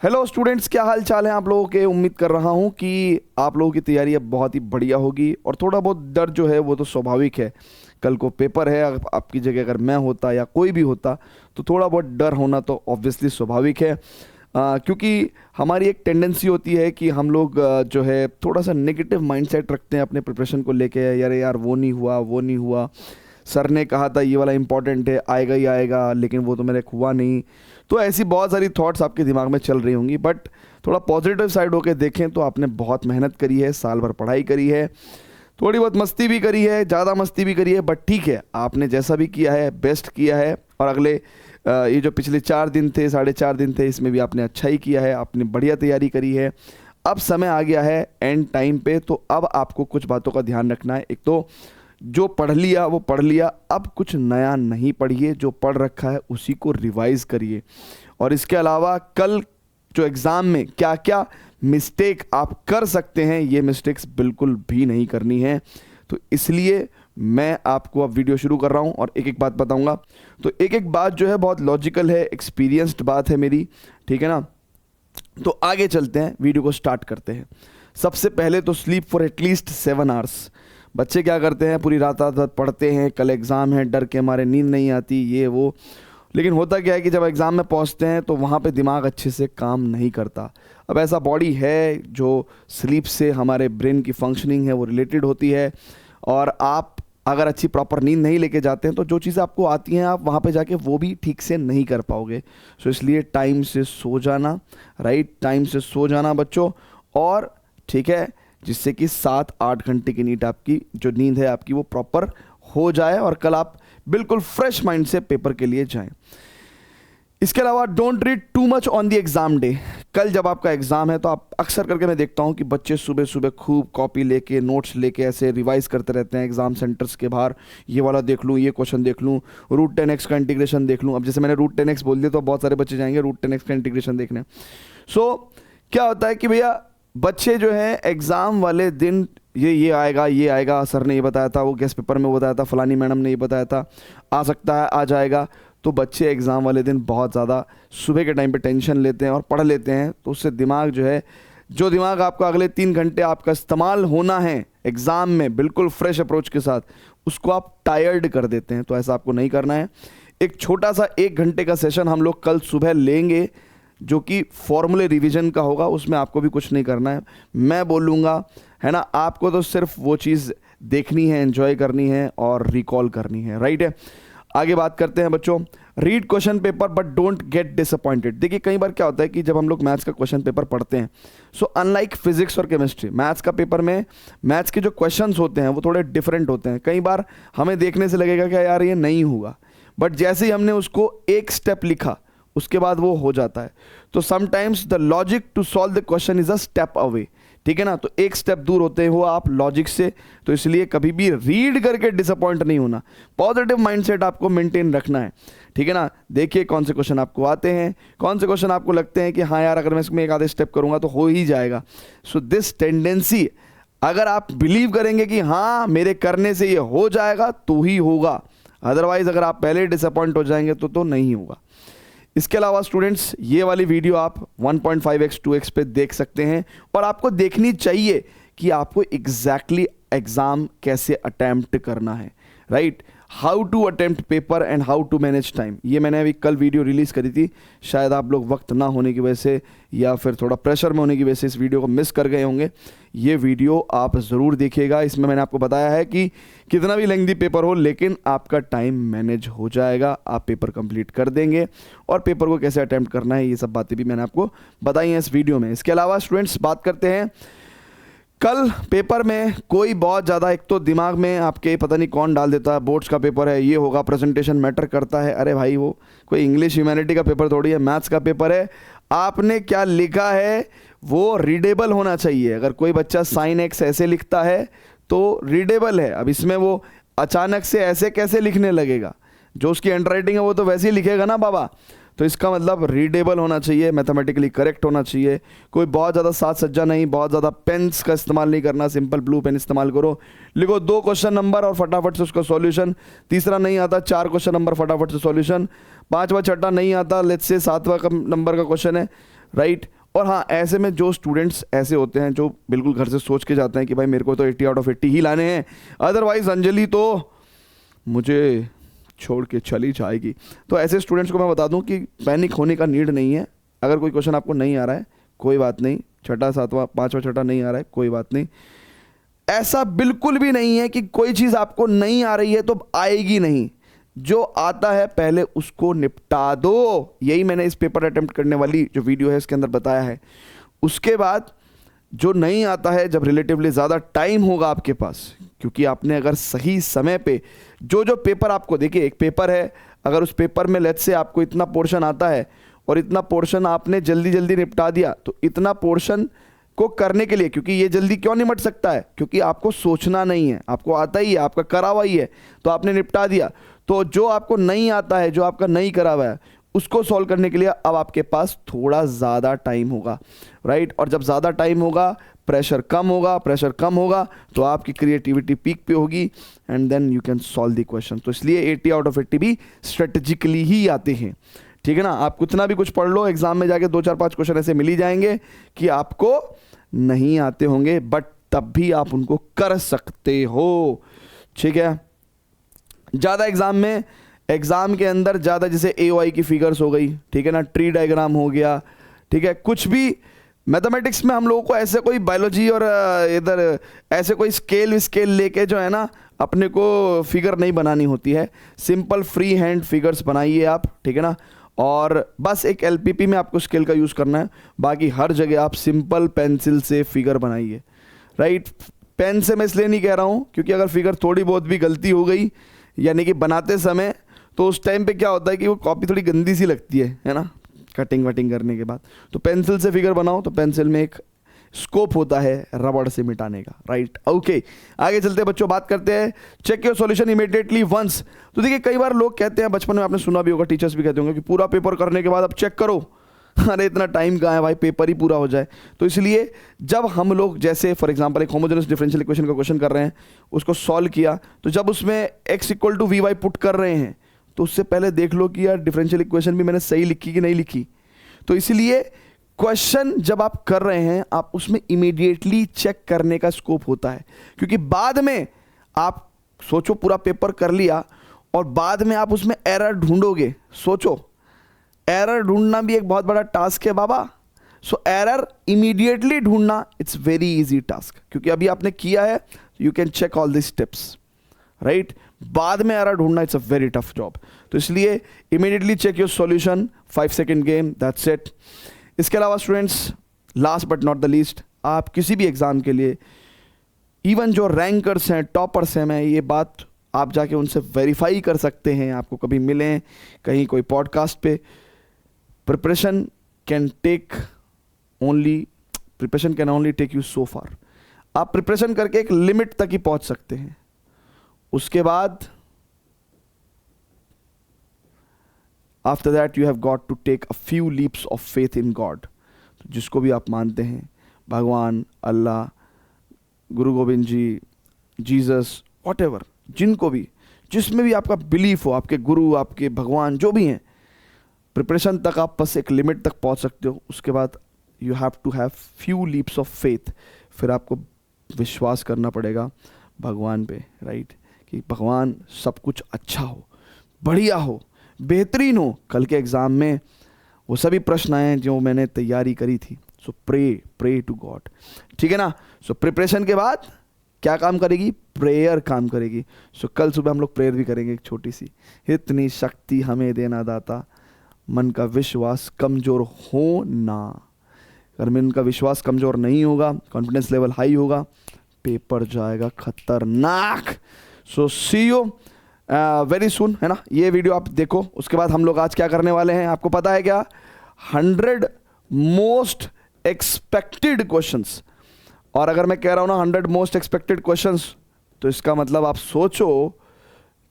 Hello students, क्या हाल चाल है आप लोगों के। उम्मीद कर रहा हूँ कि आप लोगों की तैयारी अब बहुत ही बढ़िया होगी और थोड़ा बहुत डर जो है वो तो स्वाभाविक है। कल को पेपर है, आपकी जगह अगर मैं होता या कोई भी होता तो थोड़ा बहुत डर होना तो ऑब्वियसली स्वाभाविक है। क्योंकि हमारी एक टेंडेंसी होती है कि हम लोग जो है थोड़ा सा नेगेटिव माइंडसेट रखते हैं अपने प्रिपरेशन को लेके। यार वो नहीं हुआ, वो नहीं हुआ, सर ने कहा था ये वाला इंपॉर्टेंट है, आएगा ही आएगा, लेकिन वो तो मेरे हुआ नहीं। तो ऐसी बहुत सारी थॉट्स आपके दिमाग में चल रही होंगी, बट थोड़ा पॉजिटिव साइड होके देखें तो आपने बहुत मेहनत करी है, साल भर पढ़ाई करी है, थोड़ी बहुत मस्ती भी करी है, ज़्यादा मस्ती भी करी है, बट ठीक है, आपने जैसा भी किया है बेस्ट किया है। और अगले ये जो पिछले 4 दिन थे, 4.5 दिन थे, इसमें भी आपने अच्छा ही किया है, आपने बढ़िया तैयारी करी है। अब समय आ गया है एंड टाइम पे, तो अब आपको कुछ बातों का ध्यान रखना है। एक तो जो पढ़ लिया वो पढ़ लिया, अब कुछ नया नहीं पढ़िए, जो पढ़ रखा है उसी को रिवाइज करिए। और इसके अलावा कल जो एग्ज़ाम में क्या क्या मिस्टेक आप कर सकते हैं, ये मिस्टेक्स बिल्कुल भी नहीं करनी है। तो इसलिए मैं आपको अब वीडियो शुरू कर रहा हूँ और एक एक बात बताऊँगा। तो एक एक बात जो है बहुत लॉजिकल है, एक्सपीरियंस्ड बात है मेरी, ठीक है ना। तो आगे चलते हैं, वीडियो को स्टार्ट करते हैं। सबसे पहले तो स्लीप फॉर एटलीस्ट 7 आवर्स। बच्चे क्या करते हैं, पूरी रात रात पढ़ते हैं, कल एग्ज़ाम है, डर के मारे नींद नहीं आती, ये वो। लेकिन होता क्या है कि जब एग्ज़ाम में पहुंचते हैं तो वहाँ पे दिमाग अच्छे से काम नहीं करता। अब ऐसा बॉडी है जो स्लीप से हमारे ब्रेन की फंक्शनिंग है वो रिलेटेड होती है। और आप अगर अच्छी प्रॉपर नींद नहीं लेके जाते हैं तो जो चीज़ें आपको आती हैं आप वहाँ पे जाके वो भी ठीक से नहीं कर पाओगे। सो इसलिए टाइम से सो जाना, राइट, टाइम से सो जाना बच्चों। और ठीक है, जिससे कि 7-8 घंटे की नींद आपकी, जो नींद है आपकी, वो प्रॉपर हो जाए और कल आप बिल्कुल फ्रेश माइंड से पेपर के लिए जाएं। इसके अलावा don't read too much on the exam day. कल जब आपका एग्ज़ाम है तो आप अक्सर करके मैं देखता हूँ कि बच्चे सुबह सुबह खूब कॉपी लेके, नोट्स लेके ऐसे रिवाइज करते रहते हैं एग्ज़ाम सेंटर्स के बाहर। ये वाला देख लूँ, ये क्वेश्चन देख लूँ, रूट 10x का इंटीग्रेशन देख लूँ। अब जैसे मैंने रूट 10x बोल दिया तो बहुत सारे बच्चे जाएंगे रूट 10x का इंटीग्रेशन देखने। सो क्या होता है कि भैया बच्चे जो हैं एग्ज़ाम वाले दिन ये आएगा, ये आएगा, सर ने ये बताया था, वो गेस्ट पेपर में वो बताया था, फलानी मैडम ने ये बताया था, आ सकता है, आ जाएगा। तो बच्चे एग्ज़ाम वाले दिन बहुत ज़्यादा सुबह के टाइम पे टेंशन लेते हैं और पढ़ लेते हैं। तो उससे दिमाग जो है, जो दिमाग आपका अगले 3 घंटे आपका इस्तेमाल होना है एग्ज़ाम में बिल्कुल फ्रेश अप्रोच के साथ, उसको आप टायर्ड कर देते हैं। तो ऐसा आपको नहीं करना है। एक छोटा सा 1 घंटे का सेशन हम लोग कल सुबह लेंगे जो कि फॉर्मूले रिवीजन का होगा। उसमें आपको भी कुछ नहीं करना है, मैं बोलूँगा, है ना। आपको तो सिर्फ वो चीज़ देखनी है, एंजॉय करनी है और रिकॉल करनी है, राइट है। आगे बात करते हैं बच्चों। Read question paper but don't get disappointed. देखिए कई बार क्या होता है कि जब हम लोग मैथ्स का क्वेश्चन पेपर पढ़ते हैं, सो अनलाइक फिजिक्स और केमिस्ट्री, मैथ्स का पेपर में मैथ्स के जो क्वेश्चंस होते हैं वो थोड़े डिफरेंट होते हैं। कई बार हमें देखने से लगेगा कि यार ये नहीं हुआ, बट जैसे ही हमने उसको एक स्टेप लिखा उसके बाद वो हो जाता है। तो sometimes the logic to solve the question is a step away, ठीक है ना। तो एक स्टेप दूर होते हो आप लॉजिक से। तो इसलिए कभी भी रीड करके डिसअपॉइंट नहीं होना, पॉजिटिव माइंडसेट आपको मेंटेन रखना है, ठीक है ना। देखिए कौन से क्वेश्चन आपको आते हैं, कौन से क्वेश्चन आपको लगते हैं कि हाँ यार अगर मैं इसमें एक आधे स्टेप करूंगा तो हो ही जाएगा। सो दिस टेंडेंसी, अगर आप बिलीव करेंगे कि हाँ मेरे करने से ये हो जाएगा तो ही होगा, अदरवाइज अगर आप पहले डिसअपॉइंट हो जाएंगे तो नहीं होगा। इसके अलावा स्टूडेंट्स ये वाली वीडियो आप 1.5x 2x पे देख सकते हैं और आपको देखनी चाहिए कि आपको एग्जैक्टली एग्ज़ाम कैसे अटेम्प्ट करना है, right. How to attempt paper and how to manage time, ये मैंने अभी कल वीडियो रिलीज़ करी थी। शायद आप लोग वक्त ना होने की वजह से या फिर थोड़ा प्रेशर में होने की वजह से इस वीडियो को मिस कर गए होंगे। ये वीडियो आप ज़रूर देखिएगा। इसमें मैंने आपको बताया है कि कितना भी लेंथी पेपर हो लेकिन आपका टाइम मैनेज हो जाएगा, आप पेपर कंप्लीट कर देंगे। और पेपर को कैसे अटेम्प्ट करना है ये सब बातें भी मैंने आपको बताई हैं इस वीडियो में। इसके अलावा स्टूडेंट्स बात करते हैं कल पेपर में। कोई बहुत ज़्यादा, एक तो दिमाग में आपके पता नहीं कौन डाल देता है, बोर्ड्स का पेपर है, ये होगा, प्रेजेंटेशन मैटर करता है। अरे भाई वो कोई इंग्लिश ह्यूमैनिटी का पेपर थोड़ी है, मैथ्स का पेपर है। आपने क्या लिखा है वो रीडेबल होना चाहिए। अगर कोई बच्चा साइन एक्स ऐसे लिखता है तो रीडेबल है। अब इसमें वो अचानक से ऐसे कैसे लिखने लगेगा, जो उसकी हैंडराइटिंग है वो तो वैसे ही लिखेगा ना बाबा। तो इसका मतलब रीडेबल होना चाहिए, मैथमेटिकली करेक्ट होना चाहिए। कोई बहुत ज़्यादा साज सज्जा नहीं, बहुत ज़्यादा पेन्स का इस्तेमाल नहीं करना, सिंपल ब्लू पेन इस्तेमाल करो। लिखो 2 क्वेश्चन नंबर और फटाफट से उसका सॉल्यूशन। तीसरा नहीं आता, 4 क्वेश्चन नंबर फटाफट से सॉल्यूशन। 5वां छठा नहीं आता, लेट्स से 7वां नंबर का क्वेश्चन है, राइट। और हाँ, ऐसे में जो स्टूडेंट्स ऐसे होते हैं जो बिल्कुल घर से सोच के जाते हैं कि भाई मेरे को तो 80 आउट ऑफ 80 ही लाने हैं, अदरवाइज अंजलि तो मुझे छोड़ के चली जाएगी, तो ऐसे स्टूडेंट्स को मैं बता दूं कि पैनिक होने का नीड नहीं है। अगर कोई क्वेश्चन आपको नहीं आ रहा है कोई बात नहीं, छठा सातवां पांचवा छठा नहीं आ रहा है कोई बात नहीं। ऐसा बिल्कुल भी नहीं है कि कोई चीज़ आपको नहीं आ रही है तो आएगी नहीं, जो आता है पहले उसको निपटा दो। यही मैंने इस पेपर अटेम्प्ट करने वाली जो वीडियो है इसके अंदर बताया है। उसके बाद जो नहीं आता है, जब रिलेटिवली ज़्यादा टाइम होगा आपके पास, क्योंकि आपने अगर सही समय पे जो जो पेपर आपको, देखिए एक पेपर है, अगर उस पेपर में लेट्स से आपको इतना पोर्शन आता है और इतना पोर्शन आपने जल्दी जल्दी निपटा दिया, तो इतना पोर्शन को करने के लिए, क्योंकि ये जल्दी क्यों निपट सकता है, क्योंकि आपको सोचना नहीं है, आपको आता ही है, आपका करा हुआ ही है, तो आपने निपटा दिया। तो जो आपको नहीं आता है, जो आपका नहीं करा हुआ है, उसको सॉल्व करने के लिए अब आपके पास थोड़ा ज़्यादा टाइम होगा, राइट। और जब ज़्यादा टाइम होगा, प्रेशर कम होगा, प्रेशर कम होगा तो आपकी क्रिएटिविटी पीक पे होगी and then you can solve the question. तो इसलिए 80 आउट ऑफ 80 भी स्ट्रेटेजिकली ही आते हैं, ठीक है ना। आप कितना भी कुछ पढ़ लो, एग्जाम में जाके 2 4 5 क्वेश्चन ऐसे मिल ही जाएंगे कि आपको नहीं आते होंगे, बट तब भी आप उनको कर सकते हो, ठीक है। ज़्यादा एग्जाम के अंदर ज़्यादा जैसे AOI की फिगर्स हो गई, ठीक है ना, ट्री डायग्राम हो गया, ठीक है, कुछ भी मैथमेटिक्स में हम लोगों को ऐसे कोई बायोलॉजी और इधर ऐसे कोई स्केल लेके जो है ना अपने को फिगर नहीं बनानी होती है। सिंपल फ्री हैंड फिगर्स बनाइए आप, ठीक है ना। और बस एक LPP में आपको स्केल का यूज़ करना है, बाकी हर जगह आप सिंपल पेंसिल से फिगर बनाइए, राइट। पेन से मैं इसलिए नहीं कह रहा हूँ क्योंकि अगर फिगर थोड़ी बहुत भी गलती हो गई यानी कि बनाते समय, तो उस टाइम पे क्या होता है कि वो कॉपी थोड़ी गंदी सी लगती है ना, कटिंग वटिंग करने के बाद। तो पेंसिल से फिगर बनाओ, तो पेंसिल में एक स्कोप होता है रबड़ से मिटाने का, राइट। ओके, आगे चलते हैं बच्चों, बात करते हैं check your solution immediately once. तो देखिए कई बार लोग कहते हैं, बचपन में आपने सुना भी होगा, टीचर्स भी कहते होंगे कि पूरा पेपर करने के बाद अब चेक करो। अरे इतना टाइम कहाँ है भाई, पेपर ही पूरा हो जाए। तो इसलिए जब हम लोग जैसे फॉर एग्जांपल एक होमोजेनस डिफरेंशियल इक्वेशन का क्वेश्चन कर रहे हैं, उसको सॉल्व किया, तो जब उसमें x = vy पुट कर रहे हैं, तो उससे पहले देख लो कि यार डिफरेंशियल इक्वेशन भी मैंने सही लिखी कि नहीं लिखी। तो इसलिए क्वेश्चन जब आप कर रहे हैं, आप उसमें इमीडिएटली चेक करने का स्कोप होता है, क्योंकि बाद में आप सोचो पूरा पेपर कर लिया और बाद में आप उसमें एरर ढूंढोगे। सोचो, एरर ढूंढना भी एक बहुत बड़ा टास्क है बाबा। सो एरर इमीडिएटली ढूंढना इट्स वेरी इजी टास्क, क्योंकि अभी आपने किया है, you can check all the steps, right. बाद में एरर ढूंढना it's a very tough job. तो इसलिए immediately check your solution, 5 second game, that's it. इसके अलावा students, last but not the least, आप किसी भी एग्जाम के लिए, इवन जो रैंकर्स हैं, टॉपर्स हैं, मैं ये बात आप जाके उनसे वेरीफाई कर सकते हैं, आपको कभी मिलें कहीं कोई पॉडकास्ट पे, preparation can only take you so far. आप प्रिपरेशन करके एक लिमिट तक ही पहुंच सकते हैं, उसके बाद after that you have got to take a few leaps of faith in God. जिसको भी आप मानते हैं, भगवान, अल्लाह, गुरु गोविंद जी, जीसस, वॉट जिनको भी, जिसमें भी आपका बिलीफ हो, आपके गुरु, आपके भगवान जो भी हैं, प्रिपरेशन तक आप बस एक लिमिट तक पहुंच सकते हो। उसके बाद you have to have few leaps of faith. फिर आपको विश्वास करना पड़ेगा भगवान पे, राइट, कि भगवान सब कुछ अच्छा हो, बढ़िया हो, बेहतरीन हो। कल के एग्ज़ाम में वो सभी प्रश्न आए जो मैंने तैयारी करी थी। सो प्रे टू गॉड, ठीक है ना। सो प्रिपरेशन के बाद क्या काम करेगी, प्रेयर काम करेगी। सो कल सुबह हम लोग प्रेयर भी करेंगे, एक छोटी सी, इतनी शक्ति हमें देना दाता, मन का विश्वास कमज़ोर हो ना। अगर मन का विश्वास कमज़ोर नहीं होगा, कॉन्फिडेंस लेवल हाई होगा, पेपर जाएगा खतरनाक। सो सी यू वेरी सुन, है ना। ये वीडियो आप देखो, उसके बाद हम लोग आज क्या करने वाले हैं आपको पता है क्या, 100 मोस्ट एक्सपेक्टेड क्वेश्चंस। और अगर मैं कह रहा हूँ ना 100 मोस्ट एक्सपेक्टेड क्वेश्चंस, तो इसका मतलब आप सोचो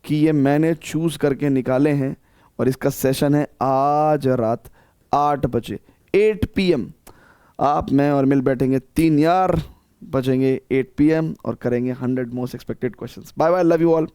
कि ये मैंने चूज़ करके निकाले हैं और इसका सेशन है आज रात 8 बजे 8 PM। आप, मैं और मिल बैठेंगे 3 यार, बजेंगे 8 PM और करेंगे 100 most expected questions. Bye bye, love you all.